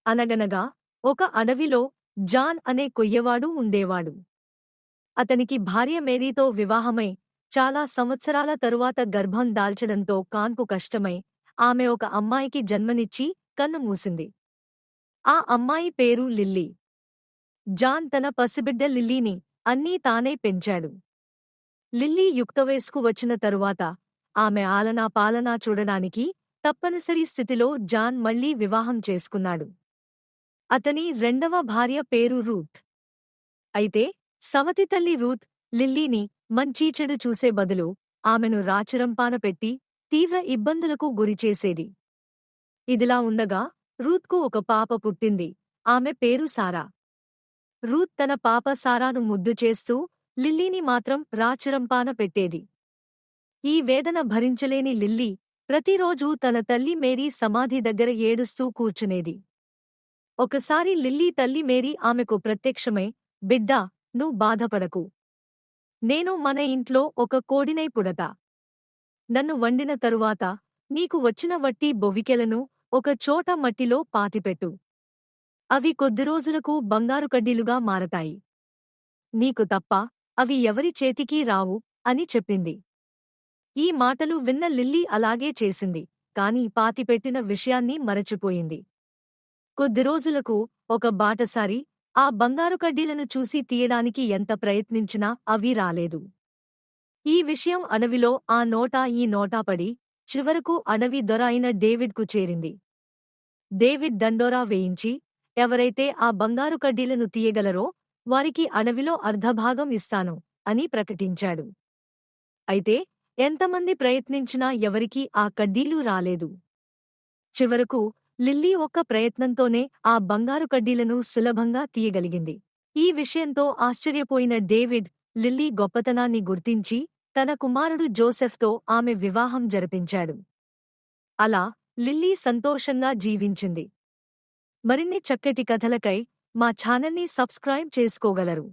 అనగనగా ఒక అడవిలో జాన్ అనే కొయ్యవాడు ఉండేవాడు. అతనికి భార్య మేరీతో వివాహమై చాలా సంవత్సరాల తరువాత గర్భం దాల్చడంతో కాన్పు కష్టమై ఆమె ఒక అమ్మాయికి జన్మనిచ్చి కన్నుమూసింది. ఆ అమ్మాయి పేరు లిల్లీ. జాన్ తన పసిబిడ్డ లిల్లీని అన్నీ తానే పెంచాడు. లిల్లీ యుక్తవయస్కు వచ్చిన తరువాత ఆమె ఆలనా పాలనా చూడడానికి తప్పనిసరి స్థితిలో జాన్ మళ్లీ వివాహం చేసుకున్నాడు. అతని రెండవ భార్య పేరు రూత్. అయితే సవతితల్లి రూత్ లిల్లీని మంచీచెడు చూసే బదులు ఆమెను రాచిరంపాన పెట్టి తీవ్ర ఇబ్బందులకు గురిచేసేది. ఇదిలా ఉండగా రూత్కు ఒక పాప పుట్టింది. ఆమె పేరు సారా. రూత్ తన పాప సారాను ముద్దు చేస్తూ లిల్లీని మాత్రం రాచిరంపాన పెట్టేది. ఈ వేదన భరించలేని లిల్లీ ప్రతిరోజూ తన తల్లి మేరీ సమాధి దగ్గర ఏడుస్తూ కూర్చునేది. ఒకసారి లిల్లీ తల్లి మేరీ ఆమెకు ప్రత్యక్షమై, బిడ్డా, నువ్వు బాధపడకు. నేను మన ఇంట్లో ఒక కోడినై పుడతా. నన్ను వండిన తరువాత నీకు వచ్చిన వట్టి బొవికెలను ఒక చోట మట్టిలో పాతిపెట్టు. అవి కొద్ది రోజులకు బంగారు కడ్డీలుగా మారతాయి. నీకు తప్ప అవి ఎవరి చేతికీ రావు అని చెప్పింది. ఈ మాటలు విన్న లిల్లీ అలాగే చేసింది, కాని పాతిపెట్టిన విషయాన్ని మరచిపోయింది. కొద్ది రోజులకు ఒక బాటసారి ఆ బంగారు కడ్డీలను చూసి తీయడానికి ఎంత ప్రయత్నించినా అవి రాలేదు. ఈ విషయం అడవిలో ఆ నోటా ఈ నోటా పడి చివరకు అడవి దొర అయిన డేవిడ్కు చేరింది. డేవిడ్ దండోరా వేయించి ఎవరైతే ఆ బంగారు కడ్డీలను తీయగలరో వారికి అడవిలో అర్ధభాగం ఇస్తాను అని ప్రకటించాడు. అయితే ఎంతమంది ప్రయత్నించినా ఎవరికీ ఆ కడ్డీలు రాలేదు. చివరకు లిల్లీ ఒక్క ప్రయత్నంతోనే ఆ బంగారు కడ్డీలను సులభంగా తీయగలిగింది. ఈ విషయంతో ఆశ్చర్యపోయిన డేవిడ్ లిల్లీ గొప్పతనాన్ని గుర్తించి తన కుమారుడు జోసెఫ్తో ఆమె వివాహం జరిపించాడు. అలా లిల్లీ సంతోషంగా జీవించింది. మరిన్ని చక్కటి కథలకై మా ఛానల్ని సబ్స్క్రైబ్ చేసుకోగలరు.